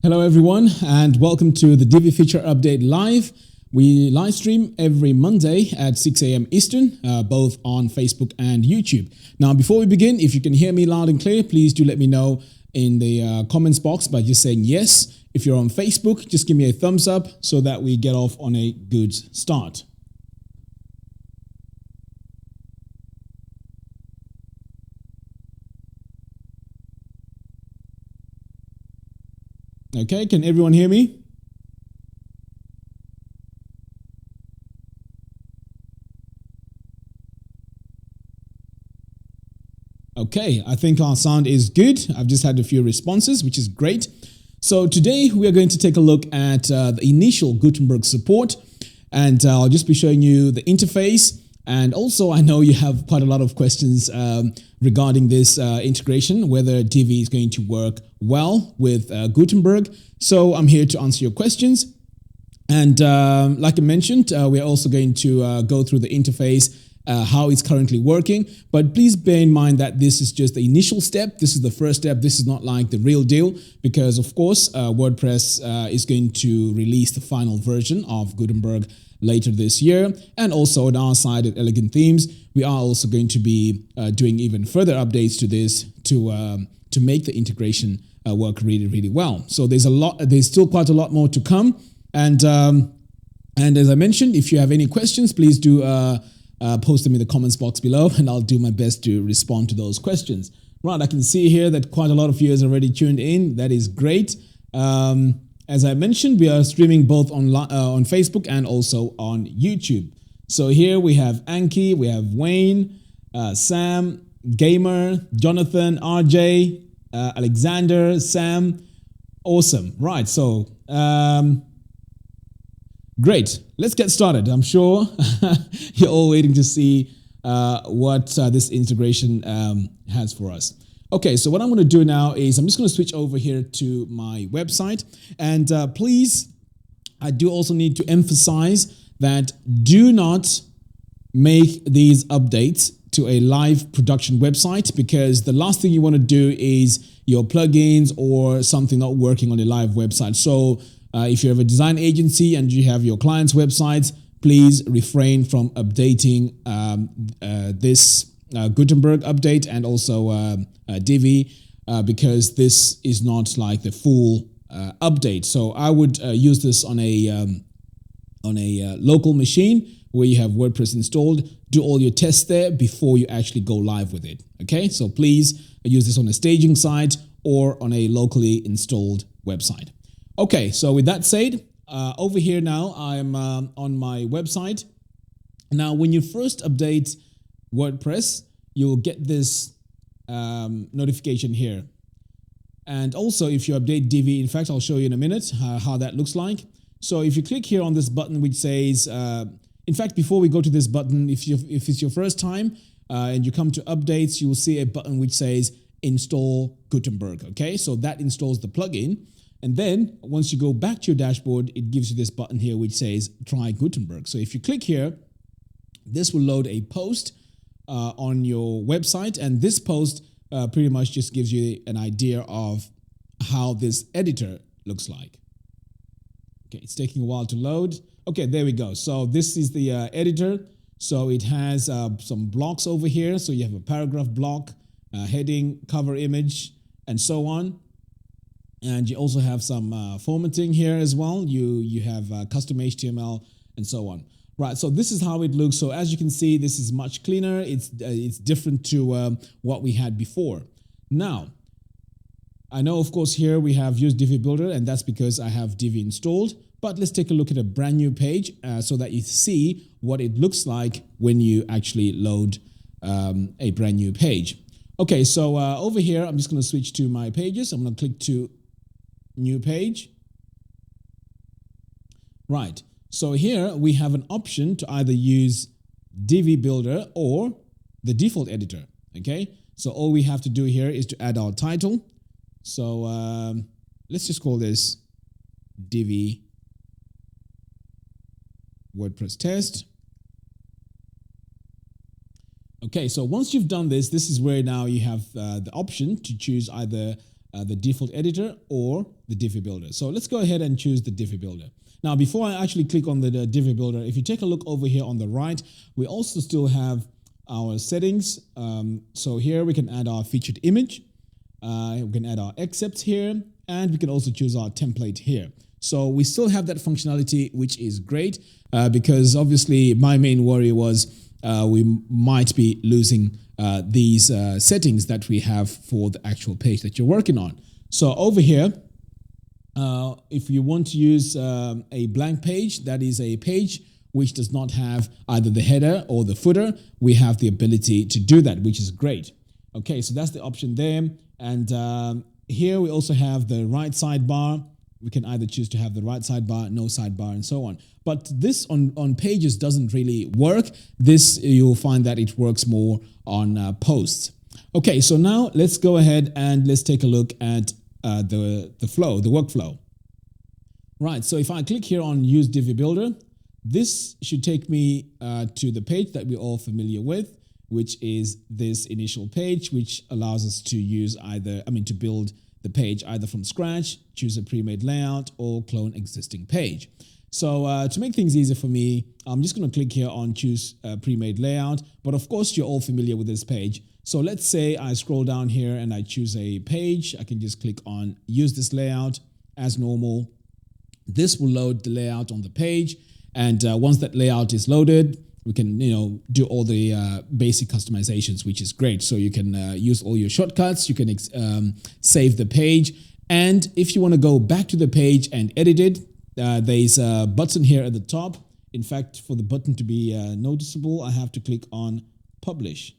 Hello everyone and welcome to the Divi Feature Update Live. We live stream every Monday at 6 a.m. Eastern, both on Facebook and YouTube. Now before we begin, if you can hear me loud and clear, please do let me know in the comments box by just saying yes. If you're on Facebook, just give me a thumbs up so that we get off on a good start. Okay, can everyone hear me? Okay, I think our sound is good. I've just had a few responses, which is great. So today we are going to take a look at the initial Gutenberg support, and I'll just be showing you the interface. And also, I know you have quite a lot of questions regarding this integration, whether Divi is going to work well with Gutenberg. So I'm here to answer your questions. And like I mentioned, we're also going to go through the interface, how it's currently working. But please bear in mind that this is just the initial step. This is the first step. This is not like the real deal because, of course, WordPress is going to release the final version of Gutenberg later this year. And also on our side at Elegant Themes, we are also going to be doing even further updates to this to make the integration work really, really well. So there's still quite a lot more to come. And as I mentioned, if you have any questions, please do post them in the comments box below, and I'll do my best to respond to those questions. Right, I can see here that quite a lot of you has already tuned in. That is great. As I mentioned, we are streaming both on Facebook and also on YouTube. So here we have Anki, we have Wayne, Sam, Gamer, Jonathan, RJ, Alexander, Sam. Awesome. Right, so great. Let's get started. I'm sure you're all waiting to see what this integration has for us. Okay, so what I'm going to do now is I'm just going to switch over here to my website. And please, I do also need to emphasize that do not make these updates to a live production website, because the last thing you want to do is your plugins or something not working on a live website. So if you have a design agency and you have your clients' websites, please refrain from updating this Gutenberg update and also Divi, because this is not like the full update. So I would use this on a local machine where you have WordPress installed. Do all your tests there before you actually go live with it. Okay, so please use this on a staging site or on a locally installed website. Okay, so with that said, over here now I'm on my website. Now, when you first update WordPress, you'll get this notification here. And also, if you update Divi, in fact, I'll show you in a minute how that looks like. So if you click here on this button which says, in fact, before we go to this button, if it's your first time and you come to updates, you will see a button which says install Gutenberg. Okay, so that installs the plugin. And then once you go back to your dashboard, it gives you this button here which says try Gutenberg. So if you click here, this will load a post on your website, and this post pretty much just gives you an idea of how this editor looks like. Okay, it's taking a while to load. Okay, there we go. So this is the editor. So it has some blocks over here. So you have a paragraph block, heading, cover image, and so on. And you also have some formatting here as well. You have custom HTML and so on. Right, so this is how it looks. So as you can see, this is much cleaner. It's different to what we had before. Now, I know, of course, here we have used Divi Builder, and that's because I have Divi installed. But let's take a look at a brand new page so that you see what it looks like when you actually load a brand new page. Okay, so over here, I'm just going to switch to my pages. I'm going to click to new page. Right. So here we have an option to either use Divi Builder or the default editor. Okay. So all we have to do here is to add our title. So let's just call this Divi WordPress test. Okay. So once you've done this, this is where now you have the option to choose either the default editor or the Divi Builder. So let's go ahead and choose the Divi Builder. Now, before I actually click on the Divi Builder, if you take a look over here on the right, we also still have our settings. So here we can add our featured image. We can add our excerpts here, and we can also choose our template here. So we still have that functionality, which is great because obviously my main worry was we might be losing these settings that we have for the actual page that you're working on. So over here, if you want to use a blank page, that is a page which does not have either the header or the footer, we have the ability to do that, which is great. Okay, so that's the option there. And here we also have the right sidebar. We can either choose to have the right sidebar, no sidebar, and so on. But this on pages doesn't really work. This, you'll find that it works more on posts. Okay, so now let's go ahead and let's take a look at the flow, the workflow. Right, so if I click here on Use Divi Builder, this should take me to the page that we're all familiar with, which is this initial page, which allows us to use to build the page either from scratch, choose a pre-made layout, or clone existing page. So to make things easier for me, I'm just going to click here on choose pre-made layout. But of course, you're all familiar with this page. So let's say I scroll down here and I choose a page. I can just click on use this layout as normal. This will load the layout on the page. And once that layout is loaded, we can do all the basic customizations, which is great. So you can use all your shortcuts. You can save the page. And if you want to go back to the page and edit it, there's a button here at the top. In fact, for the button to be noticeable, I have to click on Publish.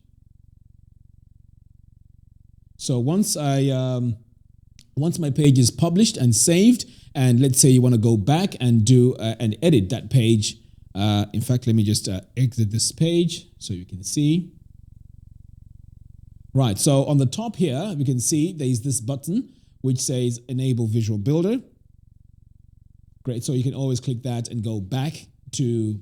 So once my page is published and saved, and let's say you want to go back and do and edit that page. In fact, let me just exit this page so you can see. Right, so on the top here, we can see there's this button which says Enable Visual Builder. Great, so you can always click that and go back to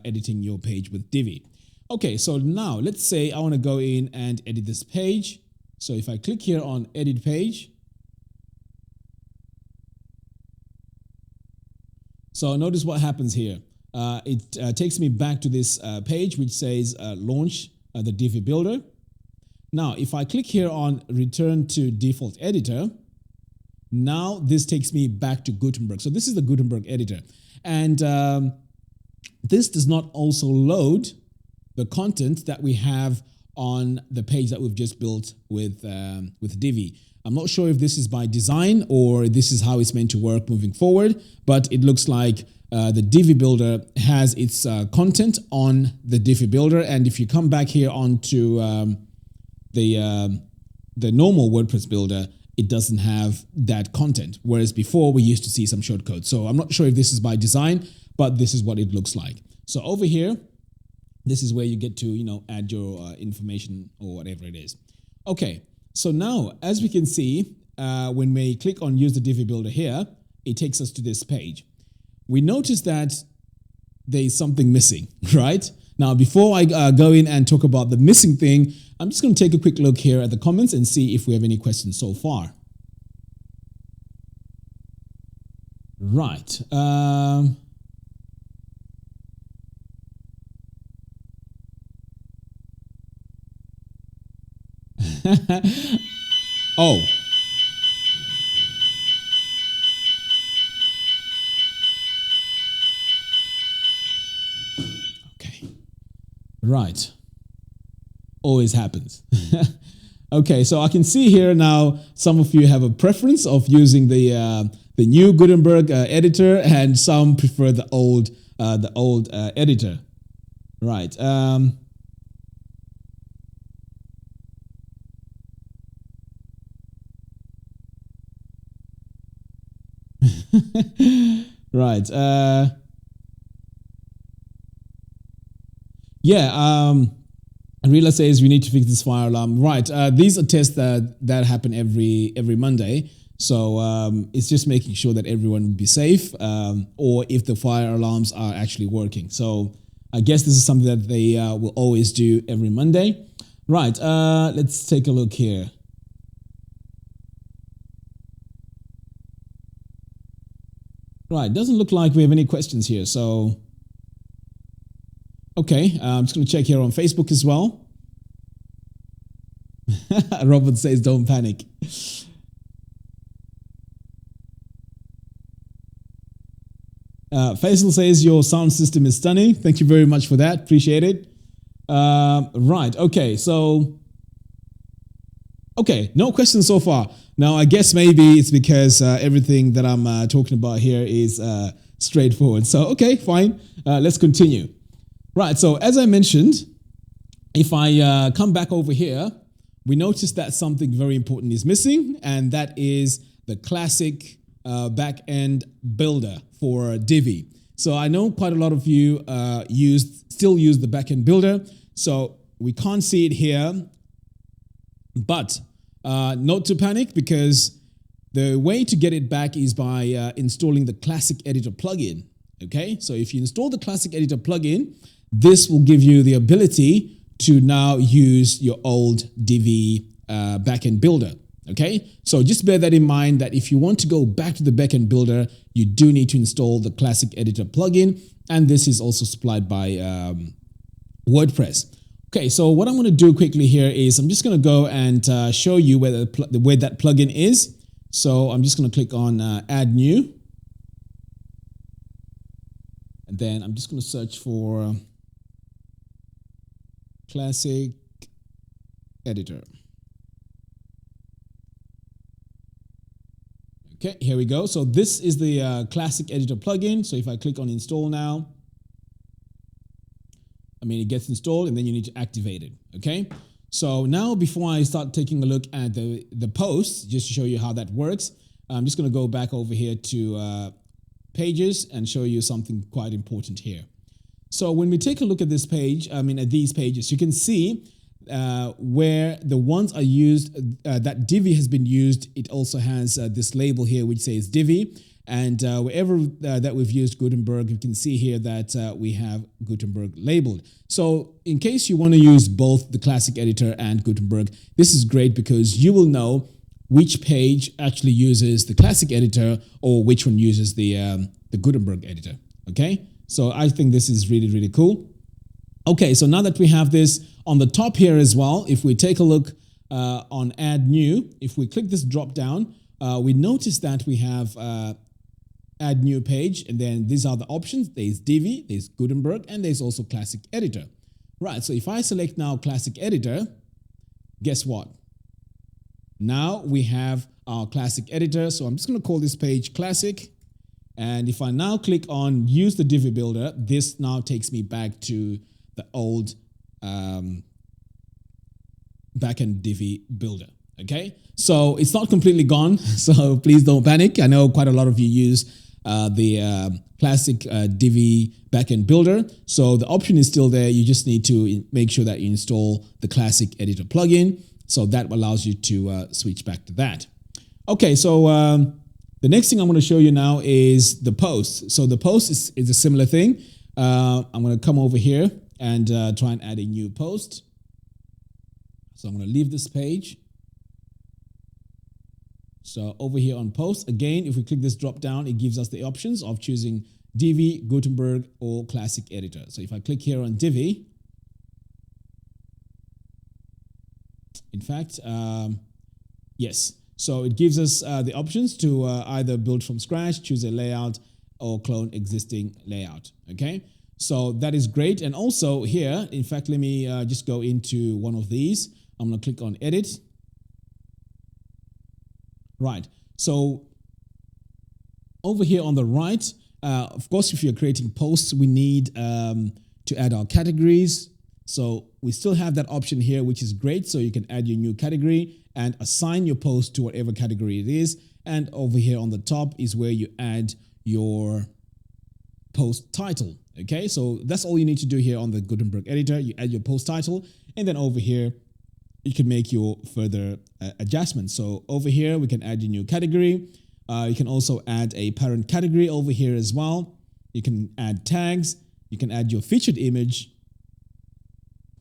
editing your page with Divi. Okay, so now let's say I want to go in and edit this page. So if I click here on Edit Page, so notice what happens here. It takes me back to this page which says Launch the Divi Builder. Now, if I click here on Return to Default Editor, now this takes me back to Gutenberg. So this is the Gutenberg Editor. And this does not also load the content that we have on the page that we've just built with Divi. I'm not sure if this is by design or this is how it's meant to work moving forward, but it looks like the Divi Builder has its content on the Divi Builder. And if you come back here onto the normal WordPress builder, it doesn't have that content. Whereas before we used to see some shortcodes. So I'm not sure if this is by design, but this is what it looks like. So over here, this is where you get to, add your information or whatever it is. Okay. So now, as we can see, when we click on Use the Divi Builder here, it takes us to this page. We notice that there is something missing, right? Now, before I go in and talk about the missing thing, I'm just going to take a quick look here at the comments and see if we have any questions so far. Right. Oh. Okay. Right. Always happens. Okay, so I can see here now some of you have a preference of using the new Gutenberg editor, and some prefer the old editor. Right. Right. Rila says we need to fix this fire alarm. Right. These are tests that happen every Monday. So it's just making sure that everyone will be safe, or if the fire alarms are actually working. So I guess this is something that they will always do every Monday. Right. Let's take a look here. Right, doesn't look like we have any questions here. So, okay, I'm just going to check here on Facebook as well. Robert says, don't panic. Faisal says, your sound system is stunning. Thank you very much for that. Appreciate it. Right, okay, so, okay, no questions so far. Now, I guess maybe it's because everything that I'm talking about here is straightforward. So, okay, fine. Let's continue. Right, so as I mentioned, if I come back over here, we notice that something very important is missing, and that is the classic backend builder for Divi. So I know quite a lot of you still use the backend builder, so we can't see it here, but not to panic, because the way to get it back is by installing the Classic Editor plugin. Okay, so if you install the Classic Editor plugin, this will give you the ability to now use your old Divi backend builder. Okay, so just bear that in mind, that if you want to go back to the backend builder, you do need to install the Classic Editor plugin, and this is also supplied by WordPress. Okay, so what I'm going to do quickly here is I'm just going to go and show you where that plugin is. So I'm just going to click on Add New, and then I'm just going to search for Classic Editor. Okay, here we go. So this is the Classic Editor plugin. So if I click on install now, it gets installed, and then you need to activate it. Okay. So now, before I start taking a look at the posts, just to show you how that works, I'm just going to go back over here to pages and show you something quite important here. So when we take a look at this page, at these pages, you can see where the ones are used, that Divi has been used. It also has this label here which says Divi, and wherever that we've used Gutenberg, you can see here that we have Gutenberg labeled. So in case you want to use both the Classic Editor and Gutenberg, this is great, because you will know which page actually uses the Classic Editor or which one uses the Gutenberg Editor. Okay, so I think this is really, really cool. Okay, so now that we have this on the top here as well, if we take a look on Add New, if we click this drop down, we notice that we have Add New Page, and then these are the options. There's Divi, there's Gutenberg, and there's also Classic Editor. Right, so if I select now Classic Editor, guess what? Now we have our Classic Editor. So I'm just going to call this page Classic. And if I now click on Use the Divi Builder, this now takes me back to the old backend Divi Builder. Okay, so it's not completely gone, so please don't panic. I know quite a lot of you use the classic Divi backend builder, so the option is still there. You just need to make sure that you install the Classic Editor plugin, so that allows you to switch back to that. Okay, so the next thing I'm going to show you now is the post. So the post is a similar thing. I'm going to come over here and try and add a new post. So I'm going to leave this page. So over here on post, again, if we click this drop down, it gives us the options of choosing Divi, Gutenberg, or Classic Editor. So if I click here on Divi, in fact, yes. So it gives us the options to either build from scratch, choose a layout, or clone existing layout. Okay, so that is great. And also here, in fact, let me just go into one of these. I'm going to click on Edit. Right, so over here on the right, of course, if you're creating posts, we need to add our categories. So we still have that option here, which is great. So you can add your new category and assign your post to whatever category it is. And over here on the top is where you add your post title. Okay, so that's all you need to do here on the Gutenberg Editor. You add your post title, and then over here, you can make your further adjustments. So over here, we can add your new category. You can also add a parent category over here as well. You can add tags. You can add your featured image.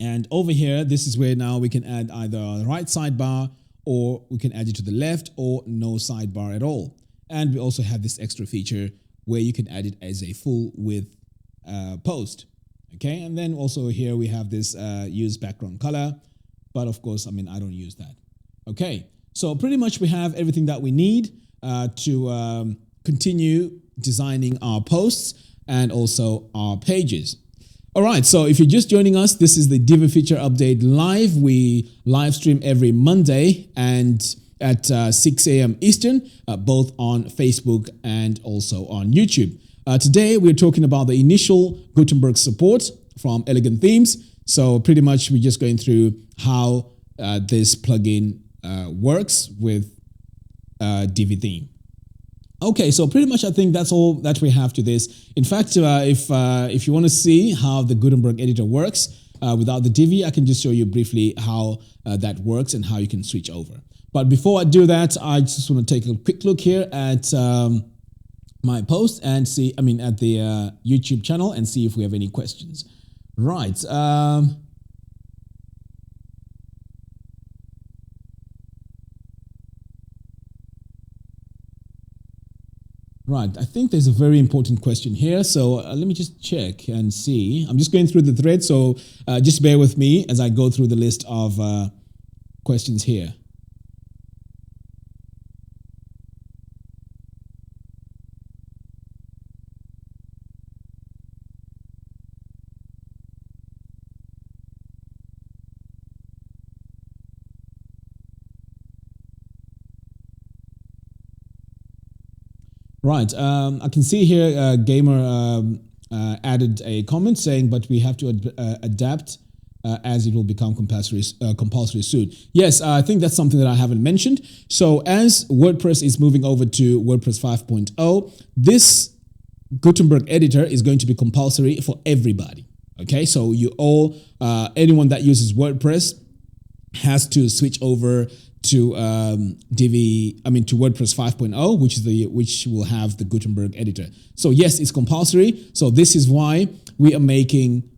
And over here, this is where now we can add either a right sidebar, or we can add it to the left, or no sidebar at all. And we also have this extra feature where you can add it as a full width post. Okay, and then also here we have this use background color, but of course, I mean, I don't use that. Okay, so pretty much we have everything that we need to continue designing our posts and also our pages. All right, so if you're just joining us, this is the Divi Feature Update Live. We live stream every Monday and at 6 a.m. Eastern, both on Facebook and also on YouTube. Today, we're talking about the initial Gutenberg support from Elegant Themes. So pretty much we're just going through how this plugin works with Divi theme. Okay, so pretty much I think that's all that we have to this. In fact, if you want to see how the Gutenberg editor works without the Divi, I can just show you briefly how that works and how you can switch over. But before I do that, I just want to take a quick look here at my post and see, I mean, at the YouTube channel and see if we have any questions. Right. Right, I think there's a very important question here. So let me just check and see. I'm just going through the thread, so just bear with me as I go through the list of questions here. Right, I can see here Gamer added a comment saying, but we have to adapt as it will become compulsory soon. Yes, I think that's something that I haven't mentioned. So as WordPress is moving over to WordPress 5.0, this Gutenberg editor is going to be compulsory for everybody. Okay, so you all, anyone that uses WordPress has to switch over to to WordPress 5.0, which will have the Gutenberg editor. So yes, it's compulsory. So this is why we are making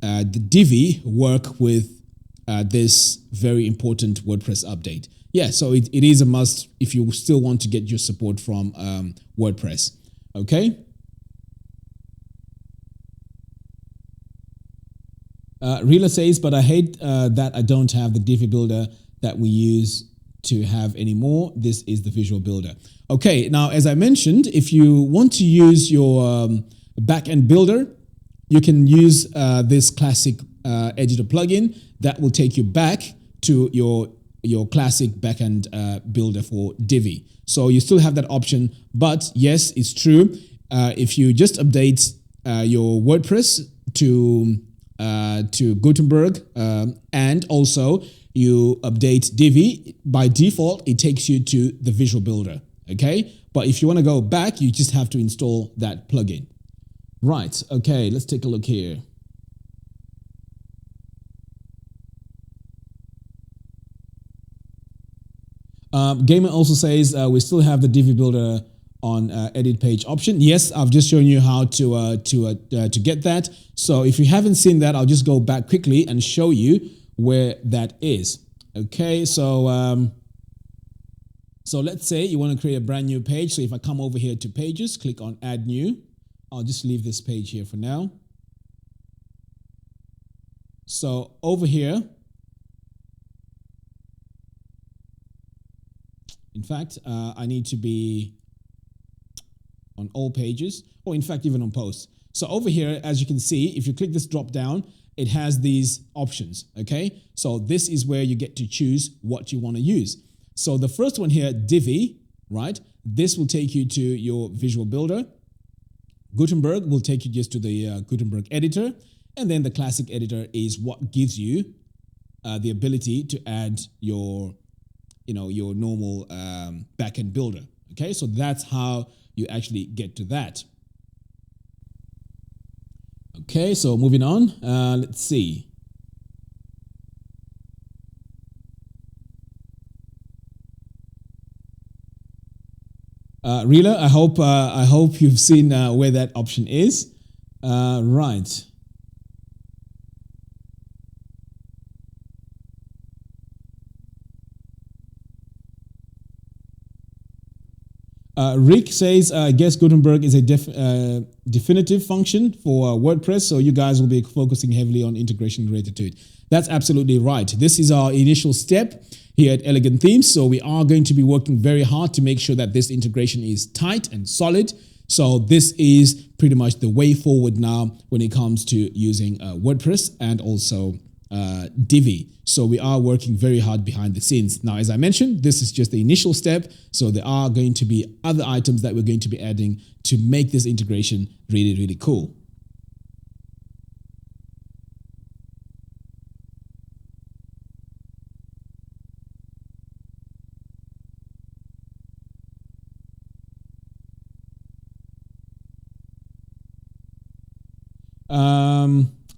the Divi work with this very important WordPress update. Yeah, so it is a must if you still want to get your support from WordPress. Okay. Rila says, but I hate that I don't have the Divi Builder that we use to have anymore. This is the Visual Builder. Okay, now as I mentioned, if you want to use your Backend Builder, you can use this classic editor plugin that will take you back to your classic Backend Builder for Divi. So you still have that option, but yes, it's true. If you just update your WordPress to Gutenberg and also you update Divi, by default, it takes you to the Visual Builder, okay? But if you want to go back, you just have to install that plugin. Right, okay, let's take a look here. Gamer also says, we still have the Divi Builder on edit page option. Yes, I've just shown you how to get that. So if you haven't seen that, I'll just go back quickly and show you where that is. Okay, so so let's say you want to create a brand new page. So if I come over here to pages, click on add new. I'll just leave this page here for now. So over here, in fact, I need to be on all pages, or in fact, even on posts. So over here, as you can see, if you click this drop down, it has these options, okay? So this is where you get to choose what you want to use. So the first one here, Divi, right? This will take you to your Visual Builder. Gutenberg will take you just to the Gutenberg editor. And then the classic editor is what gives you the ability to add your normal backend builder, okay? So that's how you actually get to that. Okay, so moving on, let's see. Rila, I hope you've seen where that option is. Right. Rick says, I guess Gutenberg is a definitive function for WordPress, so you guys will be focusing heavily on integration related to it. That's absolutely right. This is our initial step here at Elegant Themes, so we are going to be working very hard to make sure that this integration is tight and solid. So this is pretty much the way forward now when it comes to using WordPress and also Divi. So we are working very hard behind the scenes. Now, as I mentioned, this is just the initial step. So there are going to be other items that we're going to be adding to make this integration really, really cool.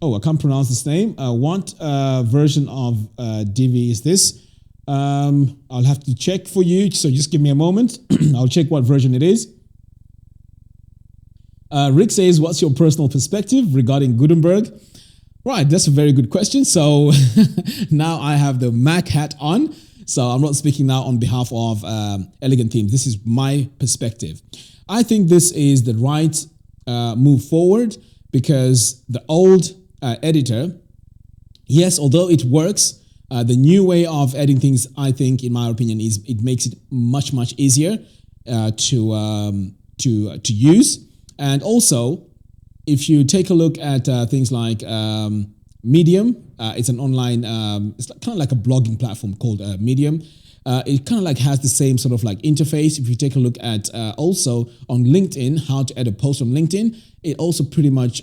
I can't pronounce this name. What version of Divi is this? I'll have to check for you, so just give me a moment. I'll check what version it is. Rick says, what's your personal perspective regarding Gutenberg? Right, that's a very good question. So now I have the Mac hat on. So I'm not speaking now on behalf of Elegant Themes. This is my perspective. I think this is the right move forward, because the old editor, yes, although it works, the new way of editing things, I think, in my opinion, is it makes it much, much easier to use. And also, if you take a look at things like Medium, it's an online, it's kind of like a blogging platform called Medium. It kind of like has the same sort of like interface. If you take a look at also on LinkedIn, how to add a post on LinkedIn, it also pretty much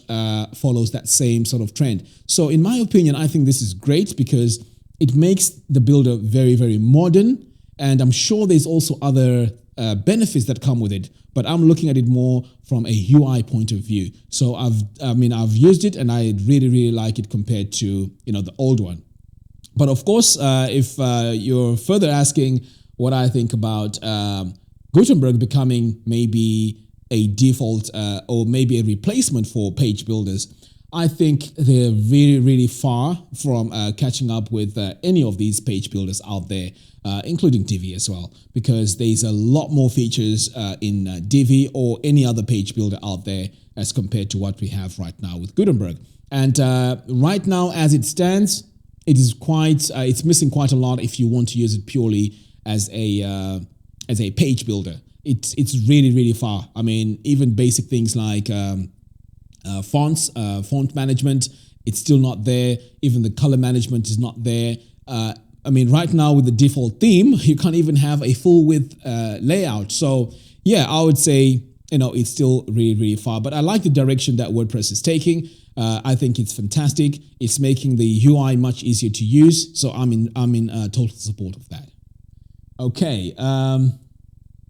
follows that same sort of trend. So in my opinion, I think this is great because it makes the builder very, very modern. And I'm sure there's also other benefits that come with it, but I'm looking at it more from a UI point of view. So I've used it and I really, really like it compared to, the old one. But of course, if you're further asking what I think about Gutenberg becoming maybe a default or maybe a replacement for page builders, I think they're really, really far from catching up with any of these page builders out there, including Divi as well, because there's a lot more features in Divi or any other page builder out there as compared to what we have right now with Gutenberg. And right now, as it stands, it is quite, it's missing quite a lot if you want to use it purely as a page builder. It's really, really far. I mean, even basic things like fonts, font management, it's still not there. Even the color management is not there. I mean, right now with the default theme, you can't even have a full width layout. So yeah, I would say, it's still really, really far, but I like the direction that WordPress is taking. I think it's fantastic. It's making the UI much easier to use. So I'm in total support of that. Okay.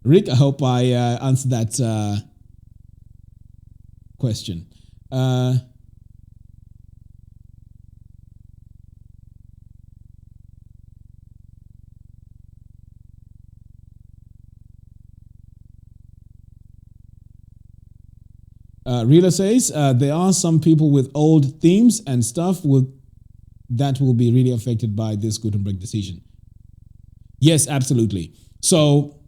Rick, I hope I answered that question. Rila says, there are some people with old themes and stuff that will be really affected by this Gutenberg decision. Yes, absolutely. So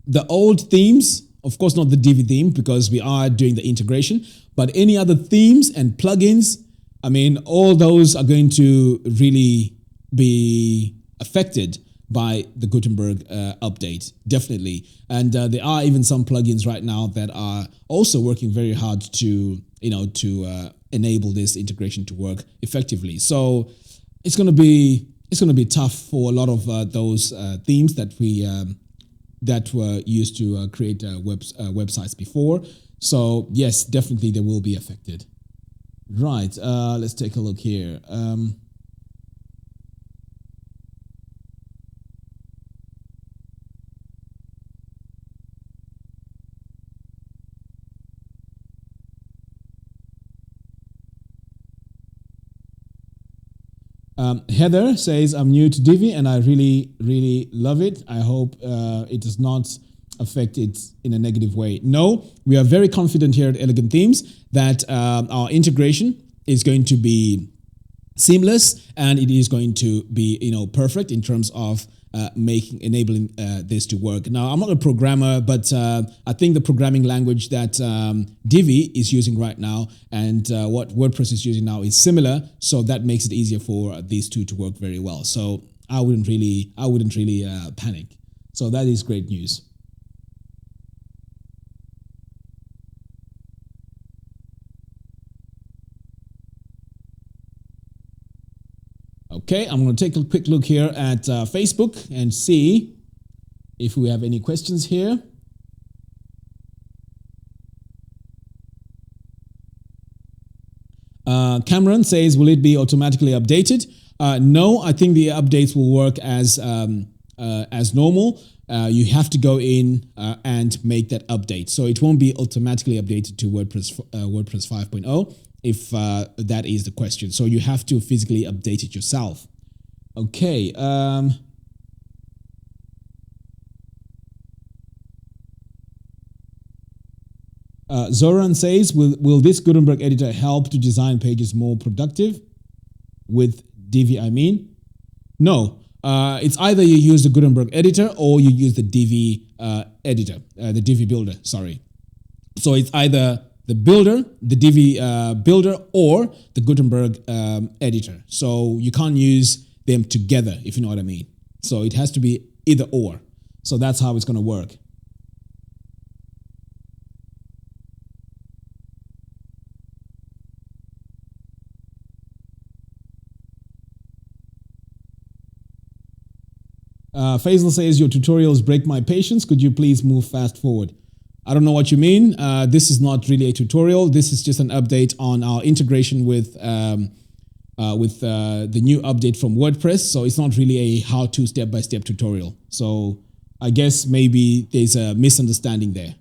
the old themes, of course not the Divi theme because we are doing the integration, but any other themes and plugins, I mean, all those are going to really be affected by the Gutenberg update, definitely. And there are even some plugins right now that are also working very hard to, enable this integration to work effectively. So it's going to be tough for a lot of those themes that were used to create websites before. So yes, definitely they will be affected. Right. Let's take a look here. Heather says, I'm new to Divi and I really, really love it. I hope it does not affect it in a negative way. No, we are very confident here at Elegant Themes that our integration is going to be seamless and it is going to be, perfect in terms of enabling this to work. Now, I'm not a programmer, but I think the programming language that Divi is using right now and what WordPress is using now is similar, so that makes it easier for these two to work very well. So I wouldn't really panic. So that is great news. Okay, I'm going to take a quick look here at Facebook and see if we have any questions here. Cameron says, will it be automatically updated? No, I think the updates will work as normal. You have to go in and make that update. So it won't be automatically updated to WordPress 5.0 if that is the question. So you have to physically update it yourself. Okay. Zoran says, will this Gutenberg editor help to design pages more productive? With Divi, I mean? No. It's either you use the Gutenberg editor or you use the Divi editor, the Divi Builder, sorry. So it's either the builder, the Divi Builder, or the Gutenberg editor. So you can't use them together, if you know what I mean. So it has to be either or. So that's how it's going to work. Faisal says, your tutorials break my patience. Could you please move fast forward? I don't know what you mean. This is not really a tutorial. This is just an update on our integration with the new update from WordPress. So it's not really a how-to step-by-step tutorial. So I guess maybe there's a misunderstanding there.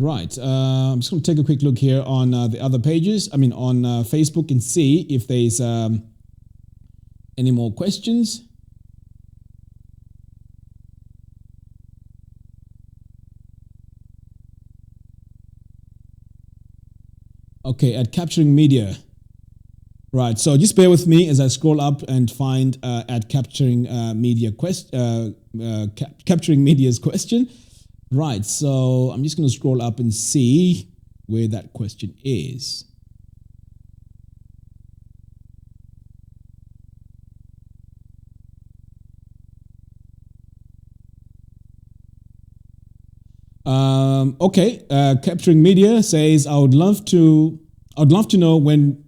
Right, I'm just going to take a quick look here on the other pages, on Facebook, and see if there's any more questions. Okay, at Capturing Media. Right, so just bear with me as I scroll up and find at Capturing Capturing Media's question. Right, so I'm just going to scroll up and see where that question is. Okay, Capturing Media says, I would love to know when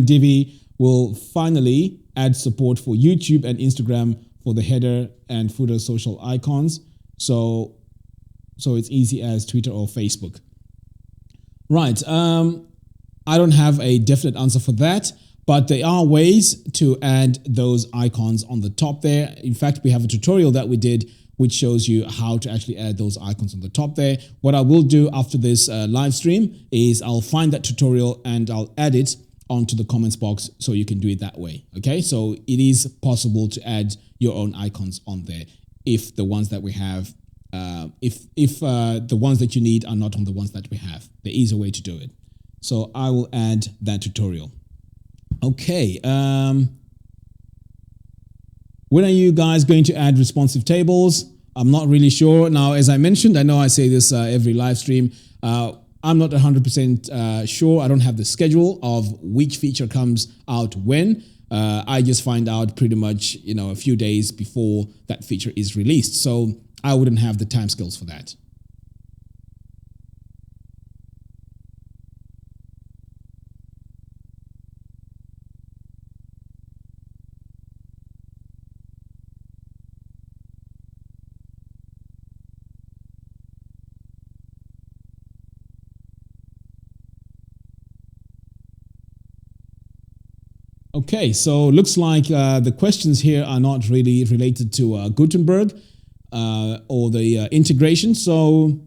Divi will finally add support for YouTube and Instagram for the header and footer social icons. So it's easy as Twitter or Facebook. Right. I don't have a definite answer for that, but there are ways to add those icons on the top there. In fact, we have a tutorial that we did which shows you how to actually add those icons on the top there. What I will do after this live stream is I'll find that tutorial and I'll add it onto the comments box so you can do it that way. Okay, so it is possible to add your own icons on there if the ones that we have if the ones that you need are not on the ones that we have. There is a way to do it. So I will add that tutorial. Okay. When are you guys going to add responsive tables? I'm not really sure. Now, as I mentioned, I know I say this every live stream. I'm not 100% sure. I don't have the schedule of which feature comes out when. I just find out pretty much, a few days before that feature is released. So I wouldn't have the timescales for that. Okay, so looks like the questions here are not really related to Gutenberg or the integration. So,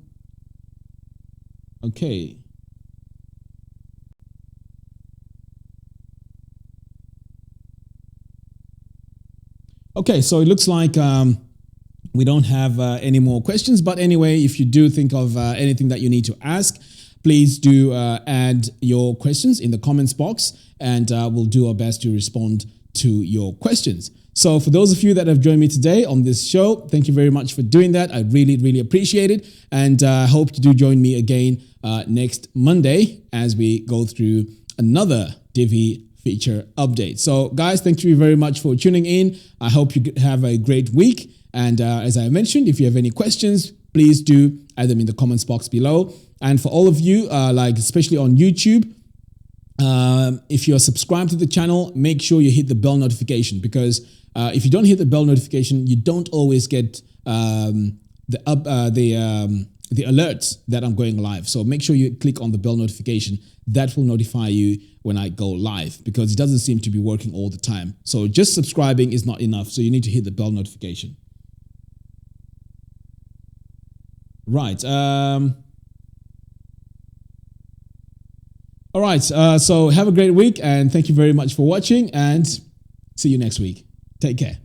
okay. Okay, so it looks like we don't have any more questions. But anyway, if you do think of anything that you need to ask, please do add your questions in the comments box, and we'll do our best to respond to your questions. So for those of you that have joined me today on this show, thank you very much for doing that. I really, really appreciate it. And I hope you do join me again next Monday as we go through another Divi feature update. So guys, thank you very much for tuning in. I hope you have a great week. And as I mentioned, if you have any questions, please do add them in the comments box below. And for all of you, like especially on YouTube, if you're subscribed to the channel, make sure you hit the bell notification, because if you don't hit the bell notification, you don't always get the alerts that I'm going live. So make sure you click on the bell notification. That will notify you when I go live, because it doesn't seem to be working all the time. So just subscribing is not enough. So you need to hit the bell notification. Right. All right. So have a great week, and thank you very much for watching, and see you next week. Take care.